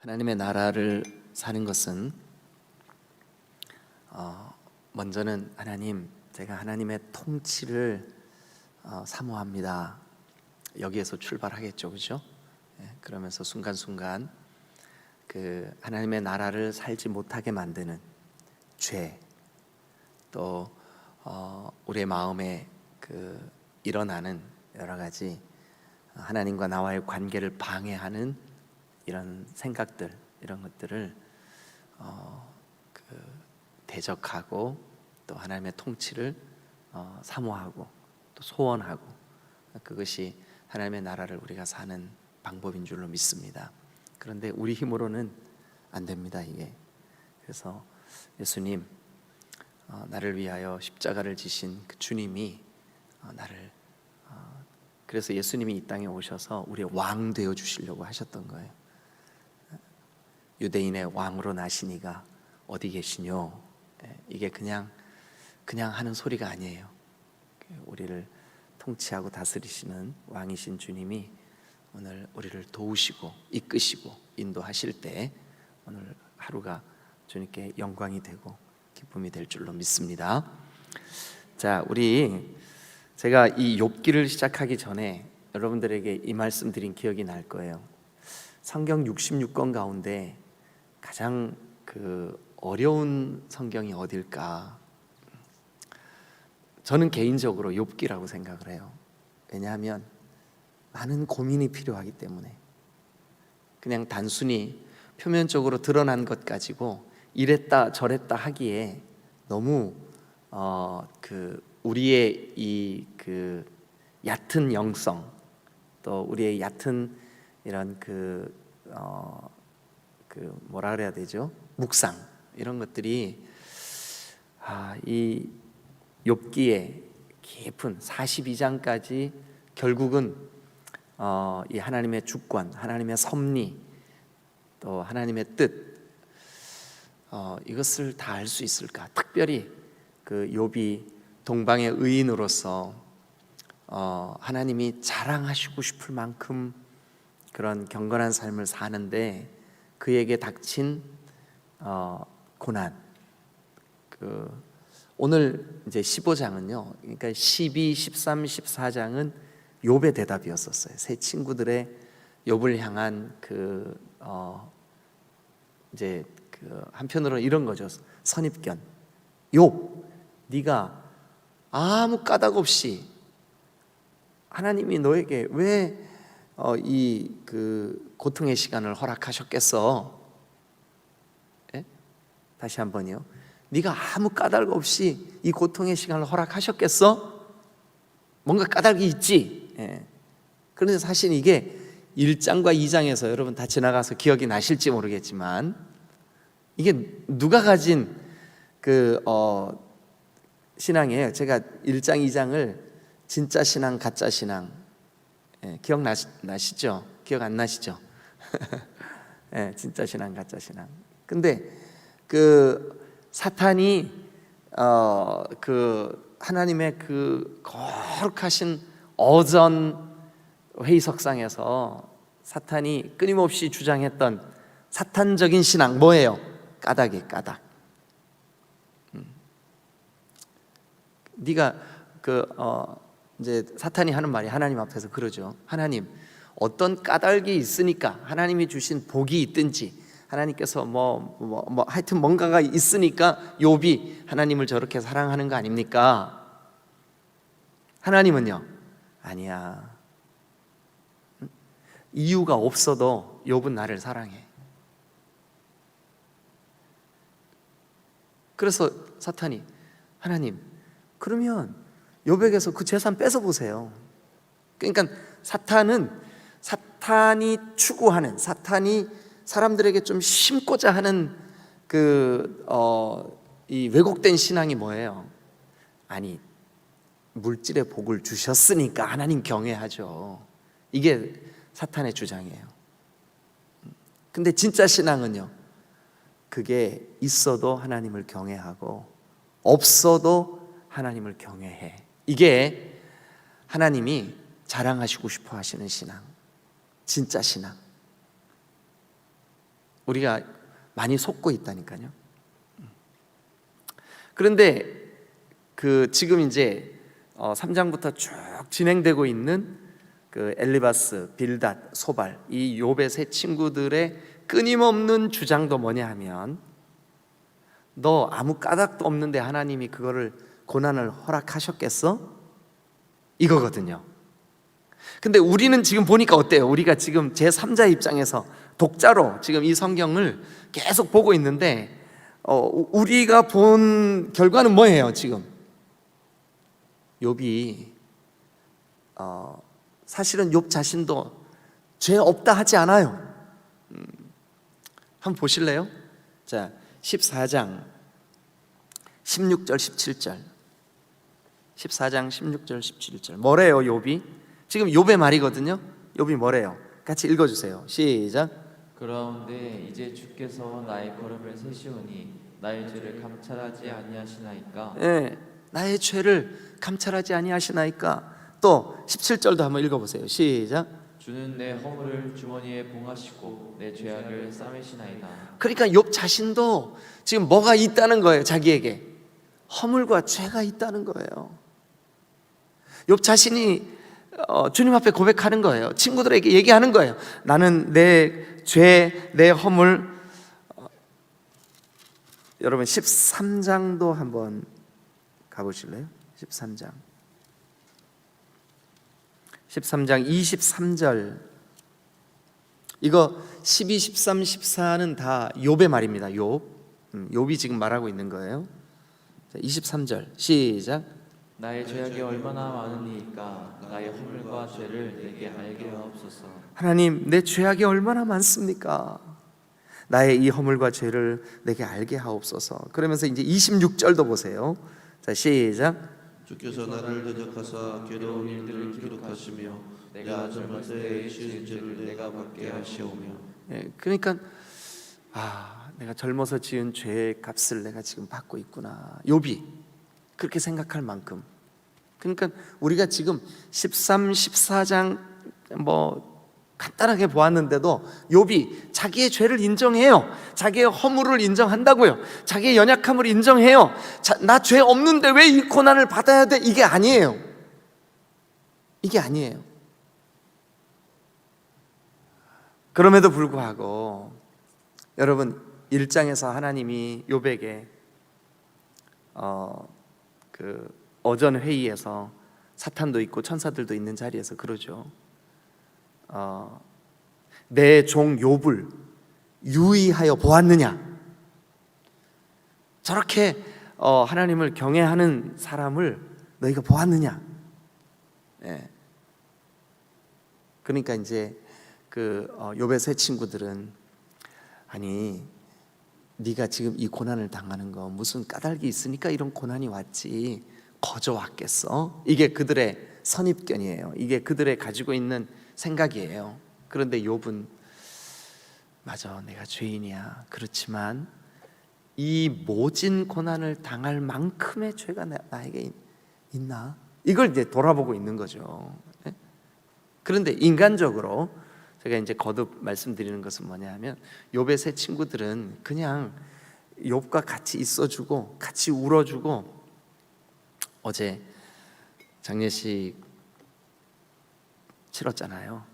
하나님의 나라를 사는 것은 먼저는 하나님, 제가 하나님의 통치를 사모합니다. 여기에서 출발하겠죠, 그렇죠? 그러면서 순간순간 그 하나님의 나라를 살지 못하게 만드는 죄, 또 우리의 마음에 그 일어나는 여러 가지 하나님과 나와의 관계를 방해하는 이런 생각들, 이런 것들을 대적하고 또 하나님의 통치를 사모하고 또 소원하고, 그것이 하나님의 나라를 우리가 사는 방법인 줄로 믿습니다. 그런데 우리 힘으로는 안 됩니다, 이게. 그래서 예수님, 나를 위하여 십자가를 지신 그 주님이 나를 그래서 예수님이 이 땅에 오셔서 우리의 왕 되어 주시려고 하셨던 거예요. 유대인의 왕으로 나시니가 어디 계시뇨? 이게 그냥 하는 소리가 아니에요. 우리를 통치하고 다스리시는 왕이신 주님이 오늘 우리를 도우시고 이끄시고 인도하실 때 오늘 하루가 주님께 영광이 되고 기쁨이 될 줄로 믿습니다. 자, 제가 이 욥기를 시작하기 전에 여러분들에게 이 말씀 드린 기억이 날 거예요. 성경 66권 가운데 가장 어려운 성경이 어딜까? 저는 개인적으로 욥기라고 생각을 해요. 왜냐하면 많은 고민이 필요하기 때문에. 그냥 단순히 표면적으로 드러난 것 가지고 이랬다 저랬다 하기에 너무 우리의 이 얕은 영성, 또 우리의 얕은 이런 뭐라 그래야 되죠? 묵상, 이런 것들이 이 욥기의 깊은 42장까지 결국은 이 하나님의 주권, 하나님의 섭리, 또 하나님의 뜻, 이것을 다 알 수 있을까? 특별히 욥이 동방의 의인으로서 하나님이 자랑하시고 싶을 만큼 그런 경건한 삶을 사는데 그에게 닥친 고난, 오늘 이제 15장은요, 그러니까 12, 13, 14장은 욥의 대답이었었어요. 세 친구들의 욥을 향한 이제 한편으로는 이런 거죠. 선입견. 욥, 네가 아무 까닭 없이 하나님이 너에게 왜 이 고통의 시간을 허락하셨겠어? 예? 다시 한번요. 네가 아무 까닭 없이 이 고통의 시간을 허락하셨겠어? 뭔가 까닭이 있지. 예. 그런데 사실 이게 1장과 2장에서 여러분 다 지나가서 기억이 나실지 모르겠지만 이게 누가 가진 신앙이에요. 제가 1장, 2장을 진짜 신앙, 가짜 신앙, 기억나시죠? 기억 안 나시죠? 진짜 신앙, 가짜 신앙. 근데 사탄이 하나님의 거룩하신 어전 회의석상에서 사탄이 끊임없이 주장했던 사탄적인 신앙 뭐예요? 까닭이에요, 까닭. 네가 이제 사탄이 하는 말이 하나님 앞에서 그러죠. 하나님, 어떤 까닭이 있으니까, 하나님이 주신 복이 있든지 하나님께서 하여튼 뭔가가 있으니까 욥이 하나님을 저렇게 사랑하는 거 아닙니까? 하나님은요, 아니야. 이유가 없어도 욥은 나를 사랑해. 그래서 사탄이, 하나님, 그러면 욥에게서 그 재산 뺏어 보세요. 그러니까 사탄이 추구하는, 사탄이 사람들에게 좀 심고자 하는 이 왜곡된 신앙이 뭐예요? 아니, 물질의 복을 주셨으니까 하나님 경외하죠. 이게 사탄의 주장이에요. 근데 진짜 신앙은요, 그게 있어도 하나님을 경외하고 없어도 하나님을 경외해. 이게 하나님이 자랑하시고 싶어 하시는 신앙, 진짜 신앙. 우리가 많이 속고 있다니까요. 그런데 그 지금 이제 3장부터 쭉 진행되고 있는 그 엘리바스, 빌닷, 소발, 이 욥의 세 친구들의 끊임없는 주장도 뭐냐 하면, 너 아무 까닭도 없는데 하나님이 그거를 고난을 허락하셨겠어? 이거거든요. 근데 우리는 지금 보니까 어때요? 우리가 지금 제3자 입장에서 독자로 지금 이 성경을 계속 보고 있는데 우리가 본 결과는 뭐예요? 지금 욥이 사실은 욥 자신도 죄 없다 하지 않아요. 한번 보실래요? 자, 14장 16절 17절 14장 16절 17절 뭐래요? 욥이 지금 욥의 말이거든요. 욥이 뭐래요? 같이 읽어주세요. 시작. 그런데 이제 주께서 나의 걸음을 세시오니 나의 죄를 감찰하지 아니하시나이까. 예, 나의 죄를 감찰하지 아니하시나이까. 또 17절도 한번 읽어보세요. 시작. 주는 내 허물을 주머니에 봉하시고 내 죄악을 싸매시나이다. 그러니까 욥 자신도 지금 뭐가 있다는 거예요. 자기에게 허물과 죄가 있다는 거예요. 욥 자신이 주님 앞에 고백하는 거예요. 친구들에게 얘기하는 거예요. 나는 내 죄, 내 허물. 여러분 13장도 한번 가보실래요? 13장 23절 이거 12, 13, 14는 다 욥의 말입니다. 욥이 지금 말하고 있는 거예요. 23절 시작. 나의 죄악이 얼마나 많으니까 나의 허물과 죄를 내게 알게 하옵소서. 하나님, 내 죄악이 얼마나 많습니까? 나의 이 허물과 죄를 내게 알게 하옵소서. 그러면서 이제 26절도 보세요. 자, 시작. 주께서 나를 대적하사 괴로운 일들을 기록하시며 내가 젊을 때에 지은 죄를 내가 받게 하시오며. 그러니까 내가 젊어서 지은 죄의 값을 내가 지금 받고 있구나. 욥이 그렇게 생각할 만큼. 그러니까 우리가 지금 13, 14장 뭐 간단하게 보았는데도 욥이 자기의 죄를 인정해요. 자기의 허물을 인정한다고요. 자기의 연약함을 인정해요. 나 죄 없는데 왜 이 고난을 받아야 돼? 이게 아니에요. 이게 아니에요. 그럼에도 불구하고 여러분 1장에서 하나님이 욥에게 그 어전 회의에서 사탄도 있고 천사들도 있는 자리에서 그러죠. 내 종 욥을 유의하여 보았느냐? 저렇게 하나님을 경외하는 사람을 너희가 보았느냐? 예. 그러니까 이제 그 욥의 세 친구들은 아니 네가 지금 이 고난을 당하는 거 무슨 까닭이 있으니까 이런 고난이 왔지 거저 왔겠어? 이게 그들의 선입견이에요. 이게 그들의 가지고 있는 생각이에요. 그런데 욥은 맞아, 내가 죄인이야. 그렇지만 이 모진 고난을 당할 만큼의 죄가 나에게 있나? 이걸 이제 돌아보고 있는 거죠. 그런데 인간적으로 제가 이제 거듭 말씀드리는 것은 뭐냐면 욥의 세 친구들은 그냥 욥과 같이 있어주고 같이 울어주고, 어제 장례식 치렀잖아요.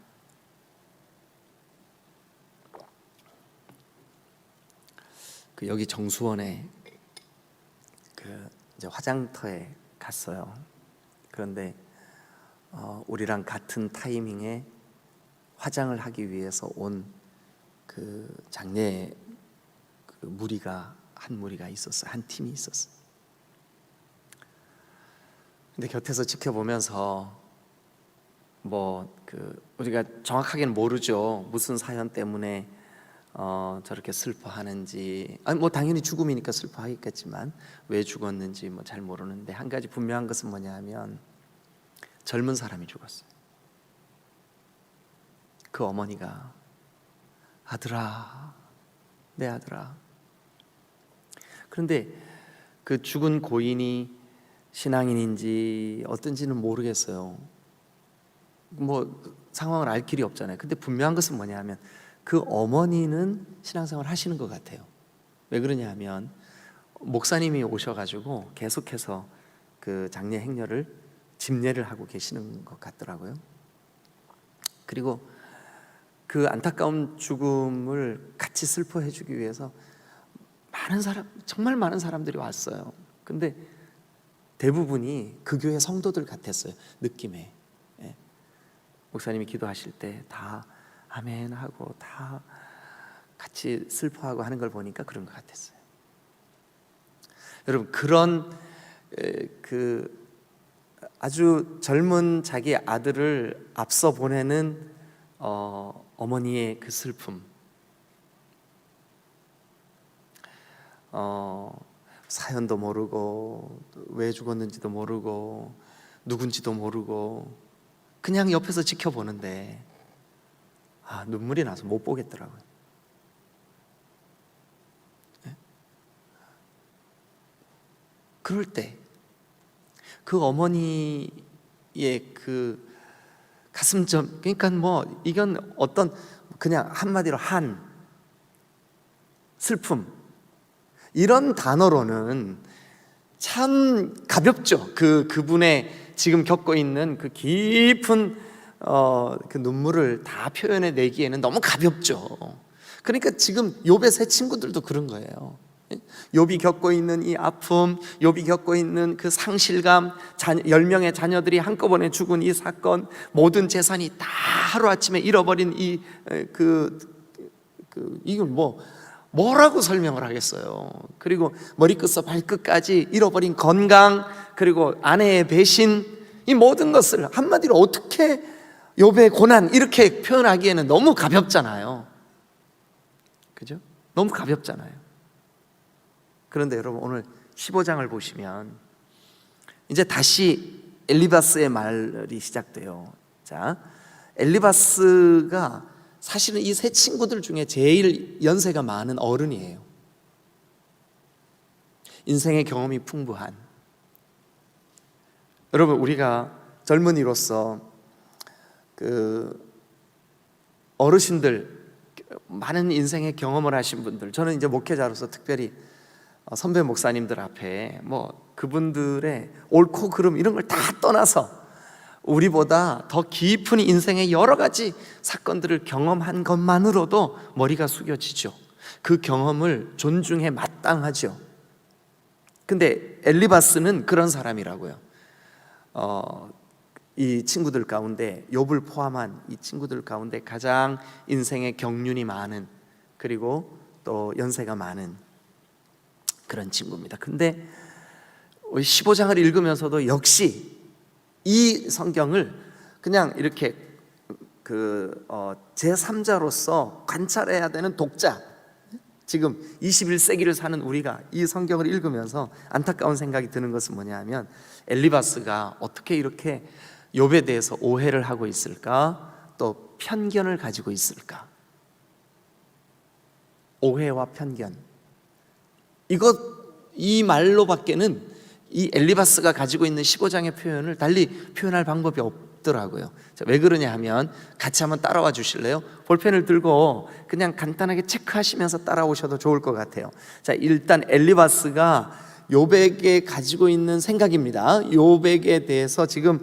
그 여기 정수원에 그 이제 화장터에 갔어요. 그런데 우리랑 같은 타이밍에 화장을 하기 위해서 온 그 장례 그 한 무리가 있었어요. 한 팀이 있었어요. 근데 곁에서 지켜보면서 뭐 그 우리가 정확하게는 모르죠. 무슨 사연 때문에 저렇게 슬퍼하는지. 아니 뭐 당연히 죽음이니까 슬퍼하겠지만 왜 죽었는지 뭐 잘 모르는데 한 가지 분명한 것은 뭐냐면 젊은 사람이 죽었어요. 그 어머니가 아들아, 내 아들아. 그런데 그 죽은 고인이 신앙인인지 어떤지는 모르겠어요. 뭐 상황을 알 길이 없잖아요. 근데 분명한 것은 뭐냐면 그 어머니는 신앙생활 하시는 것 같아요. 왜 그러냐 하면 목사님이 오셔가지고 계속해서 그 장례 행렬을 집례를 하고 계시는 것 같더라고요. 그리고 그 안타까운 죽음을 같이 슬퍼해 주기 위해서 정말 많은 사람들이 왔어요. 근데 대부분이 그 교회 성도들 같았어요. 느낌에. 예. 목사님이 기도하실 때 다 아멘 하고 다 같이 슬퍼하고 하는 걸 보니까 그런 것 같았어요. 여러분, 그런 그 아주 젊은 자기 아들을 앞서 보내는 어머니의 그 슬픔, 사연도 모르고 왜 죽었는지도 모르고 누군지도 모르고 그냥 옆에서 지켜보는데 눈물이 나서 못 보겠더라고요. 네? 그럴 때 그 어머니의 그 가슴점, 그러니까 뭐 이건 어떤 그냥 한마디로 슬픔, 이런 단어로는 참 가볍죠. 그분의 지금 겪고 있는 그 깊은 그 눈물을 다 표현해 내기에는 너무 가볍죠. 그러니까 지금 욥의 세 친구들도 그런 거예요. 욥이 겪고 있는 이 아픔, 욥이 겪고 있는 그 상실감, 10명의 자녀들이 한꺼번에 죽은 이 사건, 모든 재산이 다 하루아침에 잃어버린 이걸 뭐라고 설명을 하겠어요. 그리고 머리끝부터 발끝까지 잃어버린 건강, 그리고 아내의 배신, 이 모든 것을 한마디로 어떻게 욥의 고난 이렇게 표현하기에는 너무 가볍잖아요. 그죠? 너무 가볍잖아요. 그런데 여러분, 오늘 15장을 보시면 이제 다시 엘리바스의 말이 시작돼요. 자, 엘리바스가 사실은 이 세 친구들 중에 제일 연세가 많은 어른이에요. 인생의 경험이 풍부한. 여러분, 우리가 젊은이로서 그 어르신들, 많은 인생의 경험을 하신 분들, 저는 이제 목회자로서 특별히 선배 목사님들 앞에 그분들의 옳고 그름 이런 걸 다 떠나서 우리보다 더 깊은 인생의 여러 가지 사건들을 경험한 것만으로도 머리가 숙여지죠. 그 경험을 존중해 마땅하죠. 근데 엘리바스는 그런 사람이라고요. 이 친구들 가운데, 욥을 포함한 이 친구들 가운데 가장 인생의 경륜이 많은, 그리고 또 연세가 많은 그런 친구입니다. 근데 15장을 읽으면서도 역시 이 성경을 그냥 이렇게 제3자로서 관찰해야 되는 독자, 지금 21세기를 사는 우리가 이 성경을 읽으면서 안타까운 생각이 드는 것은 뭐냐 하면, 엘리바스가 어떻게 이렇게 욥에 대해서 오해를 하고 있을까? 또 편견을 가지고 있을까? 오해와 편견, 이 말로밖에는 이 엘리바스가 가지고 있는 15장의 표현을 달리 표현할 방법이 없더라고요. 자, 왜 그러냐 하면 같이 한번 따라와 주실래요? 볼펜을 들고 그냥 간단하게 체크하시면서 따라오셔도 좋을 것 같아요. 자, 일단 엘리바스가 욥에게 가지고 있는 생각입니다. 욥에게 대해서 지금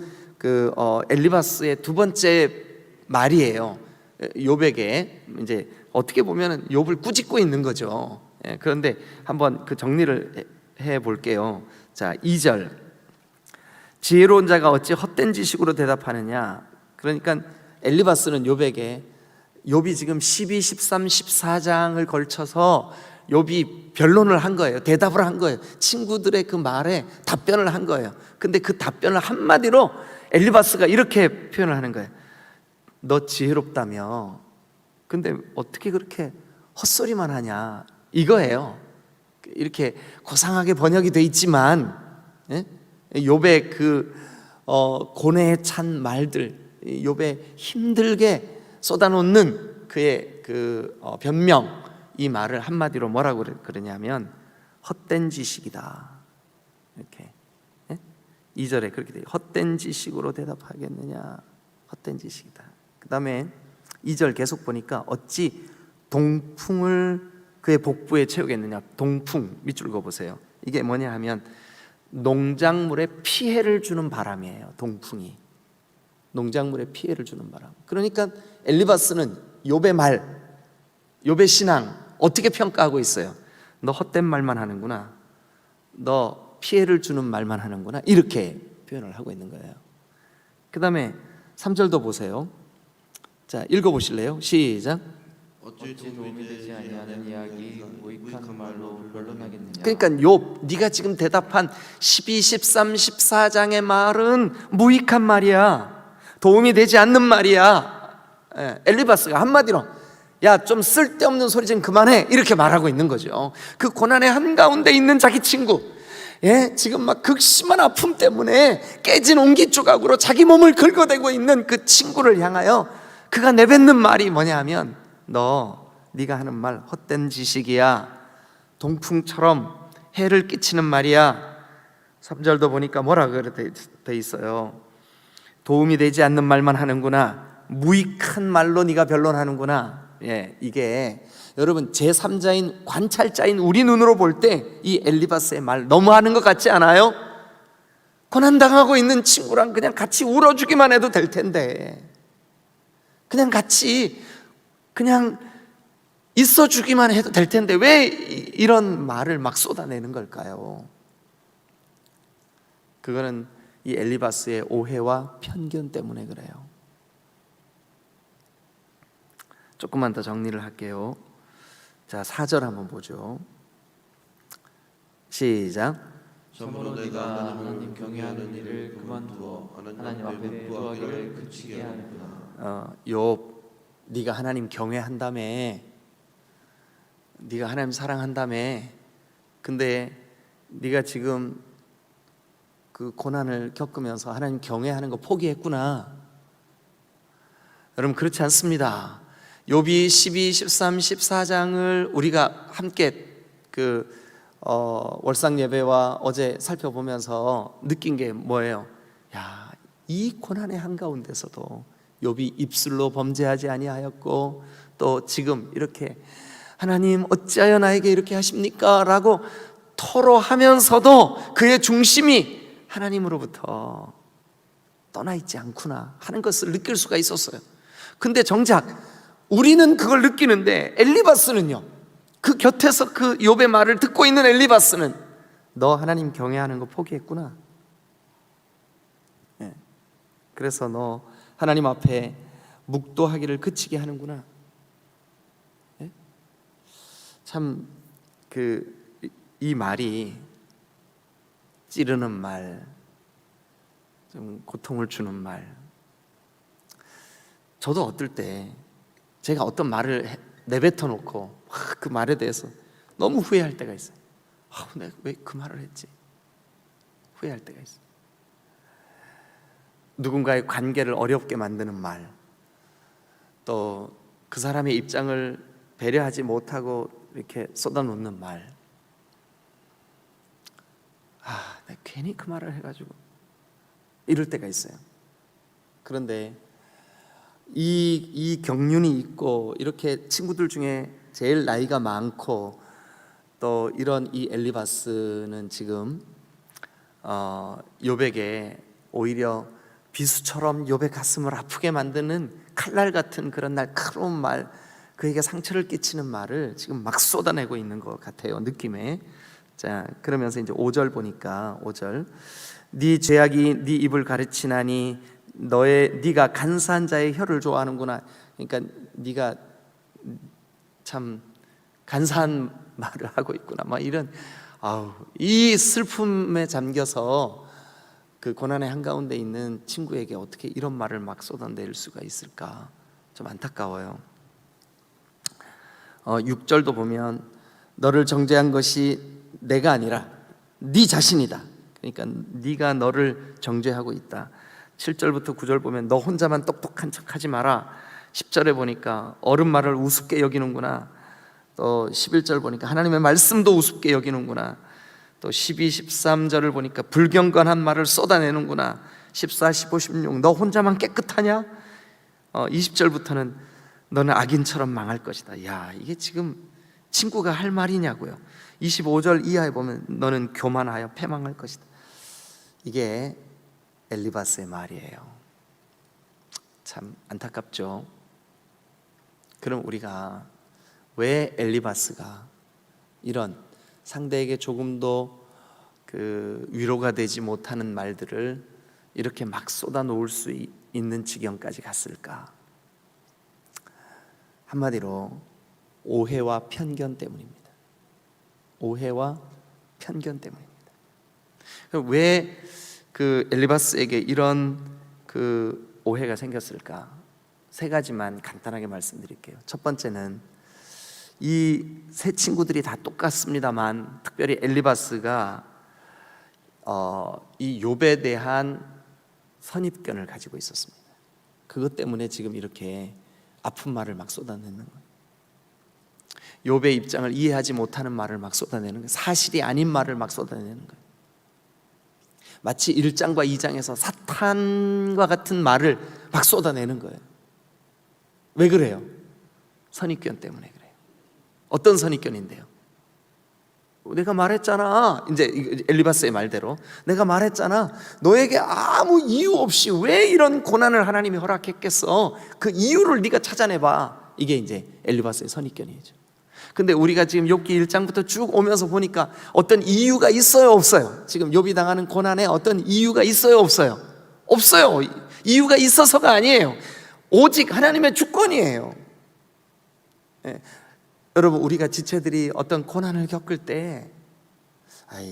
엘리바스의 두 번째 말이에요. 욥에게 이제 어떻게 보면 욥을 꾸짖고 있는 거죠. 그런데 한번 그 정리를 해 볼게요. 자, 2절, 지혜로운 자가 어찌 헛된 지식으로 대답하느냐. 그러니까 엘리바스는 욥에게, 욥이 지금 12, 13, 14장을 걸쳐서 욥이 변론을 한 거예요. 대답을 한 거예요. 친구들의 그 말에 답변을 한 거예요. 근데 그 답변을 한마디로 엘리바스가 이렇게 표현을 하는 거예요. 너 지혜롭다며, 근데 어떻게 그렇게 헛소리만 하냐, 이거예요. 이렇게 고상하게 번역이 돼 있지만, 욥의 고뇌에 찬 말들, 욥의 힘들게 쏟아놓는 그의 변명, 이 말을 한마디로 뭐라고 그러냐면 헛된 지식이다. 이렇게 2절에 그렇게 돼요. 헛된 지식으로 대답하겠느냐, 헛된 지식이다. 그 다음에 2절 계속 보니까 어찌 동풍을 그의 복부에 채우겠느냐. 동풍 밑줄 그어보세요. 이게 뭐냐 하면 농작물에 피해를 주는 바람이에요. 동풍이 농작물에 피해를 주는 바람. 그러니까 엘리바스는 욥의 말, 욥의 신앙 어떻게 평가하고 있어요? 너 헛된 말만 하는구나, 너 피해를 주는 말만 하는구나, 이렇게 표현을 하고 있는 거예요. 그 다음에 3절도 보세요. 자, 읽어보실래요? 시작. 어찌 도움이 되지 아니하는 이야기 무익한 말로 변론하겠느냐. 그러니까 욥, 네가 지금 대답한 12, 13, 14장의 말은 무익한 말이야. 도움이 되지 않는 말이야. 엘리바스가 한마디로 야, 좀 쓸데없는 소리 좀 그만해, 이렇게 말하고 있는 거죠. 그 고난의 한가운데 있는 자기 친구, 지금 막 극심한 아픔 때문에 깨진 옹기 조각으로 자기 몸을 긁어대고 있는 그 친구를 향하여 그가 내뱉는 말이 뭐냐 하면 네가 하는 말 헛된 지식이야. 동풍처럼 해를 끼치는 말이야. 3절도 보니까 뭐라 돼 있어요? 도움이 되지 않는 말만 하는구나. 무익한 말로 네가 변론하는구나. 이게 여러분 제3자인 관찰자인 우리 눈으로 볼 때 이 엘리바스의 말 너무하는 것 같지 않아요? 고난당하고 있는 친구랑 그냥 같이 울어주기만 해도 될 텐데, 그냥 같이 그냥 있어주기만 해도 될 텐데 왜 이런 말을 막 쏟아내는 걸까요? 그거는 이 엘리바스의 오해와 편견 때문에 그래요. 조금만 더 정리를 할게요. 자, 4절 한번 보죠. 시작. 참으로 내가 하나님 경외하는 일을 그만두어 하나님 앞에 부하기를 그치게 하는구나. 욥, 네가 하나님 경외한다며, 네가 하나님 사랑한다며, 근데 네가 지금 그 고난을 겪으면서 하나님 경외하는 거 포기했구나. 여러분 그렇지 않습니다. 욥이 12, 13, 14장을 우리가 함께 월상 예배와 어제 살펴보면서 느낀 게 뭐예요? 야, 이 고난의 한가운데서도 욥이 입술로 범죄하지 아니하였고, 또 지금 이렇게 하나님 어찌하여 나에게 이렇게 하십니까? 라고 토로하면서도 그의 중심이 하나님으로부터 떠나 있지 않구나 하는 것을 느낄 수가 있었어요. 근데 정작 우리는 그걸 느끼는데 엘리바스는요, 그 곁에서 그 욥의 말을 듣고 있는 엘리바스는 너 하나님 경외하는 거 포기했구나. 그래서 너 하나님 앞에 묵도하기를 그치게 하는구나. 참 이 말이 찌르는 말, 좀 고통을 주는 말. 저도 어떨 때 제가 어떤 말을 내뱉어 놓고 그 말에 대해서 너무 후회할 때가 있어요. 내가 왜 그 말을 했지? 후회할 때가 있어요. 누군가의 관계를 어렵게 만드는 말, 또 그 사람의 입장을 배려하지 못하고 이렇게 쏟아놓는 말. 내가 괜히 그 말을 해가지고 이럴 때가 있어요. 그런데 이 경륜이 있고 이렇게 친구들 중에 제일 나이가 많고 또 이런 이 엘리바스는 지금 욥에게 오히려 비수처럼 욥의 가슴을 아프게 만드는 칼날 같은 그런 날카로운 말, 그에게 상처를 끼치는 말을 지금 막 쏟아내고 있는 것 같아요, 느낌에. 자, 그러면서 이제 5절 보니까 5절. 네 죄악이 네 입을 가르치나니 네가 간사한 자의 혀를 좋아하는구나. 그러니까 네가 참 간사한 말을 하고 있구나. 막 이런 이 슬픔에 잠겨서 그 고난의 한가운데 있는 친구에게 어떻게 이런 말을 막 쏟아낼 수가 있을까? 좀 안타까워요. 6절도 보면 너를 정죄한 것이 내가 아니라 네 자신이다. 그러니까 네가 너를 정죄하고 있다. 7절부터 9절 보면 너 혼자만 똑똑한 척하지 마라. 10절에 보니까 어른 말을 우습게 여기는구나. 또 11절 보니까 하나님의 말씀도 우습게 여기는구나. 또 12, 13절을 보니까 불경건한 말을 쏟아내는구나. 14, 15, 16 너 혼자만 깨끗하냐? 20절부터는 너는 악인처럼 망할 것이다. 야, 이게 지금 친구가 할 말이냐고요. 25절 이하에 보면 너는 교만하여 패망할 것이다. 이게 엘리바스의 말이에요. 참 안타깝죠. 그럼 우리가 왜 엘리바스가 이런 상대에게 조금도 위로가 되지 못하는 말들을 이렇게 막 쏟아놓을 수 있는 지경까지 갔을까? 한마디로 오해와 편견 때문입니다. 오해와 편견 때문입니다. 왜 엘리바스에게 이런 오해가 생겼을까? 세 가지만 간단하게 말씀드릴게요. 첫 번째는 이 세 친구들이 다 똑같습니다만 특별히 엘리바스가 이 욥에 대한 선입견을 가지고 있었습니다. 그것 때문에 지금 이렇게 아픈 말을 막 쏟아내는 거예요. 욥의 입장을 이해하지 못하는 말을 막 쏟아내는 거예요. 사실이 아닌 말을 막 쏟아내는 거예요. 마치 1장과 2장에서 사탄과 같은 말을 막 쏟아내는 거예요. 왜 그래요? 선입견 때문에 그래요. 어떤 선입견인데요? 내가 말했잖아. 이제 엘리바스의 말대로 내가 말했잖아. 너에게 아무 이유 없이 왜 이런 고난을 하나님이 허락했겠어? 그 이유를 네가 찾아내봐. 이게 이제 엘리바스의 선입견이죠. 근데 우리가 지금 욥기 1장부터 쭉 오면서 보니까 어떤 이유가 있어요, 없어요? 지금 욥이 당하는 고난에 어떤 이유가 있어요, 없어요? 없어요. 이유가 있어서가 아니에요. 오직 하나님의 주권이에요. 예. 여러분, 우리가 지체들이 어떤 고난을 겪을 때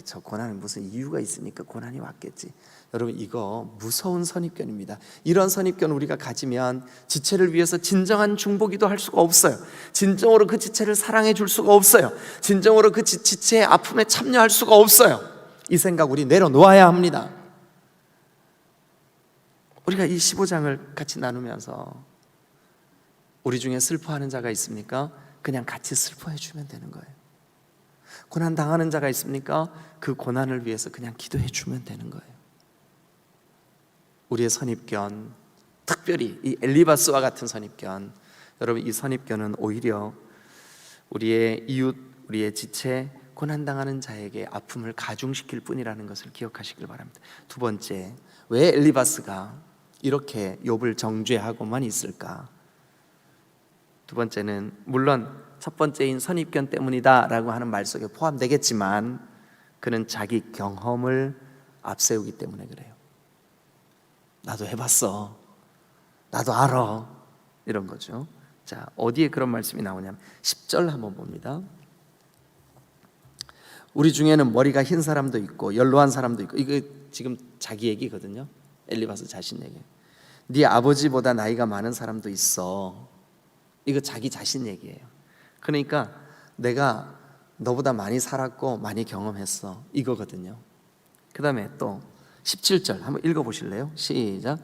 저 고난은 무슨 이유가 있으니까 고난이 왔겠지. 여러분, 이거 무서운 선입견입니다. 이런 선입견 우리가 가지면 지체를 위해서 진정한 중보기도 할 수가 없어요. 진정으로 그 지체를 사랑해 줄 수가 없어요. 진정으로 그 지체의 아픔에 참여할 수가 없어요. 이 생각 우리 내려놓아야 합니다. 우리가 이 15장을 같이 나누면서 우리 중에 슬퍼하는 자가 있습니까? 그냥 같이 슬퍼해 주면 되는 거예요. 고난 당하는 자가 있습니까? 그 고난을 위해서 그냥 기도해 주면 되는 거예요. 우리의 선입견, 특별히 이 엘리바스와 같은 선입견, 여러분, 이 선입견은 오히려 우리의 이웃, 우리의 지체, 고난 당하는 자에게 아픔을 가중시킬 뿐이라는 것을 기억하시길 바랍니다. 두 번째, 왜 엘리바스가 이렇게 욥을 정죄하고만 있을까? 두 번째는 물론 첫 번째인 선입견 때문이다라고 하는 말 속에 포함되겠지만 그는 자기 경험을 앞세우기 때문에 그래요. 나도 해봤어, 나도 알아, 이런 거죠. 자, 어디에 그런 말씀이 나오냐면 10절 한번 봅니다. 우리 중에는 머리가 흰 사람도 있고 연로한 사람도 있고, 이거 지금 자기 얘기거든요. 엘리바스 자신 얘기. 네 아버지보다 나이가 많은 사람도 있어. 이거 자기 자신 얘기예요. 그러니까 내가 너보다 많이 살았고 많이 경험했어, 이거거든요. 그 다음에 또 17절 한번 읽어보실래요? 시작.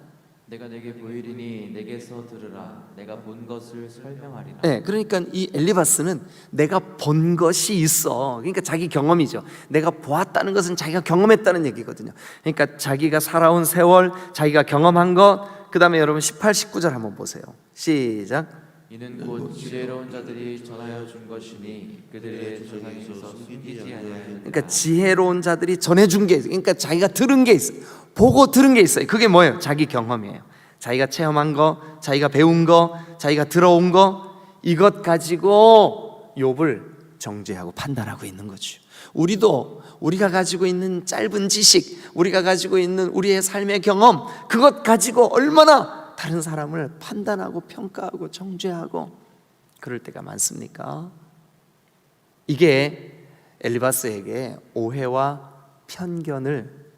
내가 내게 보이리니 내게서 들으라. 내가 본 것을 설명하리라. 네, 그러니까 이 엘리바스는 내가 본 것이 있어. 그러니까 자기 경험이죠. 내가 보았다는 것은 자기가 경험했다는 얘기거든요. 그러니까 자기가 살아온 세월, 자기가 경험한 것. 그 다음에 여러분 18, 19절 한번 보세요. 시작. 이는 곧 지혜로운 자들이 전하여 준 것이니 그들의 조상에서 숨기지 아니하였느니라. 그러니까 지혜로운 자들이 전해준 게 있어요. 그러니까 자기가 들은 게 있어요. 보고 들은 게 있어요. 그게 뭐예요? 자기 경험이에요. 자기가 체험한 거, 자기가 배운 거, 자기가 들어온 거, 이것 가지고 욥을 정죄하고 판단하고 있는 거죠. 우리도 우리가 가지고 있는 짧은 지식, 우리가 가지고 있는 우리의 삶의 경험, 그것 가지고 얼마나 다른 사람을 판단하고 평가하고 정죄하고 그럴 때가 많습니까? 이게 엘리바스에게 오해와 편견을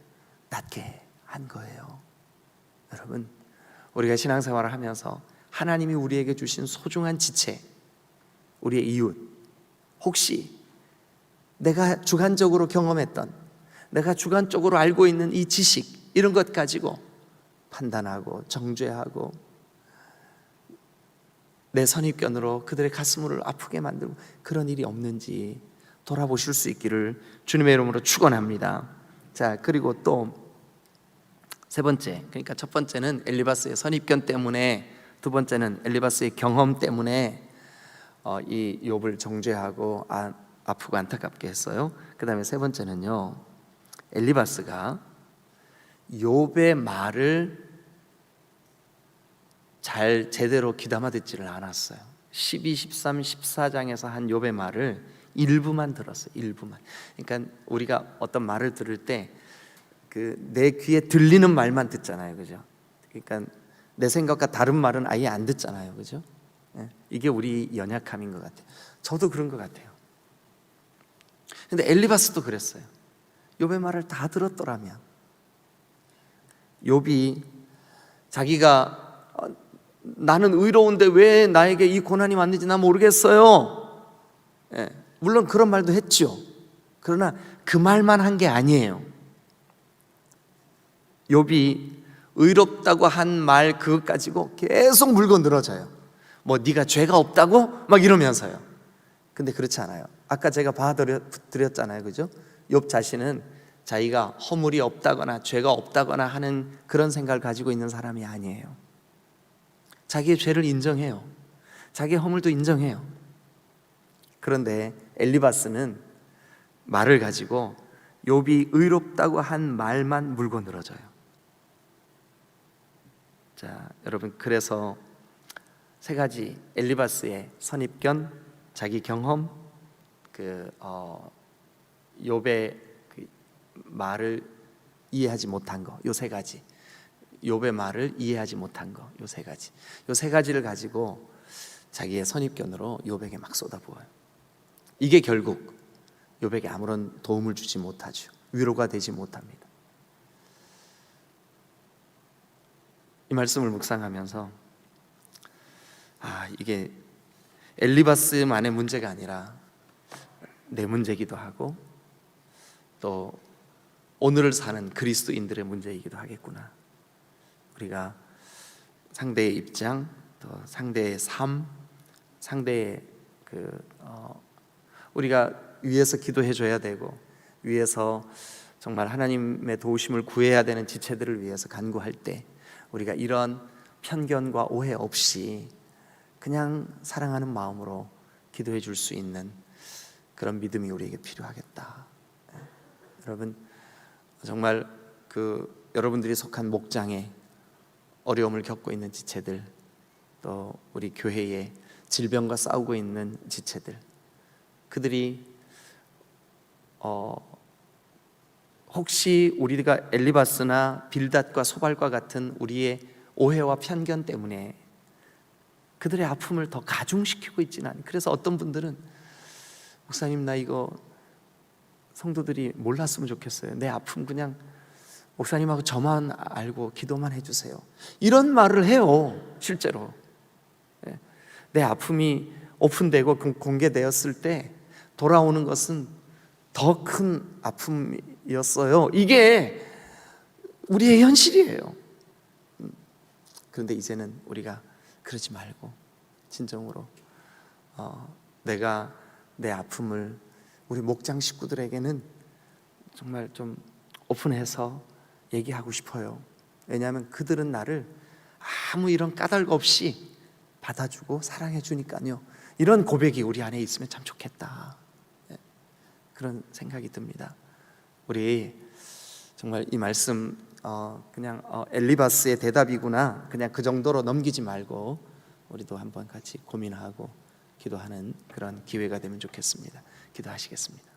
낳게 한 거예요. 여러분, 우리가 신앙생활을 하면서 하나님이 우리에게 주신 소중한 지체, 우리의 이웃, 혹시 내가 주관적으로 경험했던, 내가 주관적으로 알고 있는 이 지식, 이런 것 가지고 판단하고 정죄하고 내 선입견으로 그들의 가슴을 아프게 만들고 그런 일이 없는지 돌아보실 수 있기를 주님의 이름으로 축원합니다. 자, 그리고 또 세 번째, 그러니까 첫 번째는 엘리바스의 선입견 때문에 두 번째는 엘리바스의 경험 때문에 이 욥을 정죄하고 아프고 안타깝게 했어요. 그 다음에 세 번째는요, 엘리바스가 욥의 말을 잘 제대로 귀담아 듣지를 않았어요. 12, 13, 14장에서 한 욥의 말을 일부만 들었어요. 일부만. 그러니까 우리가 어떤 말을 들을 때 그 내 귀에 들리는 말만 듣잖아요, 그죠? 그러니까 내 생각과 다른 말은 아예 안 듣잖아요, 그죠? 이게 우리 연약함인 것 같아요. 저도 그런 것 같아요. 근데 엘리바스도 그랬어요. 욥의 말을 다 들었더라면, 욥이 자기가 나는 의로운데 왜 나에게 이 고난이 왔는지 난 모르겠어요. 물론 그런 말도 했죠. 그러나 그 말만 한 게 아니에요. 욥이 의롭다고 한 말 그것 가지고 계속 물고 늘어져요. 뭐 네가 죄가 없다고 막 이러면서요. 근데 그렇지 않아요. 아까 제가 봐드렸잖아요, 그죠? 욥 자신은 자기가 허물이 없다거나 죄가 없다거나 하는 그런 생각을 가지고 있는 사람이 아니에요. 자기의 죄를 인정해요. 자기의 허물도 인정해요. 그런데 엘리바스는 말을 가지고 욥이 의롭다고 한 말만 물고 늘어져요. 자, 여러분, 그래서 세 가지 엘리바스의 선입견, 자기 경험, 욥의 그 말을 이해하지 못한 거, 요 세 가지. 욥의 말을 이해하지 못한 거, 요 세 가지. 요 세 가지를 가지고 자기의 선입견으로 욥에게 막 쏟아부어요. 이게 결국 욥에게 아무런 도움을 주지 못하죠. 위로가 되지 못합니다. 이 말씀을 묵상하면서 이게 엘리바스만의 문제가 아니라 내 문제이기도 하고 또 오늘을 사는 그리스도인들의 문제이기도 하겠구나. 우리가 상대의 입장, 또 상대의 삶, 상대의 우리가 위에서 기도해 줘야 되고 위에서 정말 하나님의 도우심을 구해야 되는 지체들을 위해서 간구할 때 우리가 이런 편견과 오해 없이 그냥 사랑하는 마음으로 기도해 줄 수 있는 그런 믿음이 우리에게 필요하겠다. 여러분, 정말 여러분들이 속한 목장에 어려움을 겪고 있는 지체들, 또 우리 교회에 질병과 싸우고 있는 지체들, 그들이 혹시 우리가 엘리바스나 빌닷과 소발과 같은 우리의 오해와 편견 때문에 그들의 아픔을 더 가중시키고 있지는 않아요. 그래서 어떤 분들은 목사님, 나 이거 성도들이 몰랐으면 좋겠어요. 내 아픔 그냥 목사님하고 저만 알고 기도만 해주세요. 이런 말을 해요. 실제로 내 아픔이 오픈되고 공개되었을 때 돌아오는 것은 더 큰 아픔이었어요. 이게 우리의 현실이에요. 그런데 이제는 우리가 그러지 말고 진정으로 내가 내 아픔을 우리 목장 식구들에게는 정말 좀 오픈해서 얘기하고 싶어요. 왜냐하면 그들은 나를 아무 이런 까닭 없이 받아주고 사랑해 주니까요. 이런 고백이 우리 안에 있으면 참 좋겠다. 그런 생각이 듭니다. 우리 정말 이 말씀 그냥 엘리바스의 대답이구나 그냥 그 정도로 넘기지 말고 우리도 한번 같이 고민하고 기도하는 그런 기회가 되면 좋겠습니다. 기도하시겠습니다.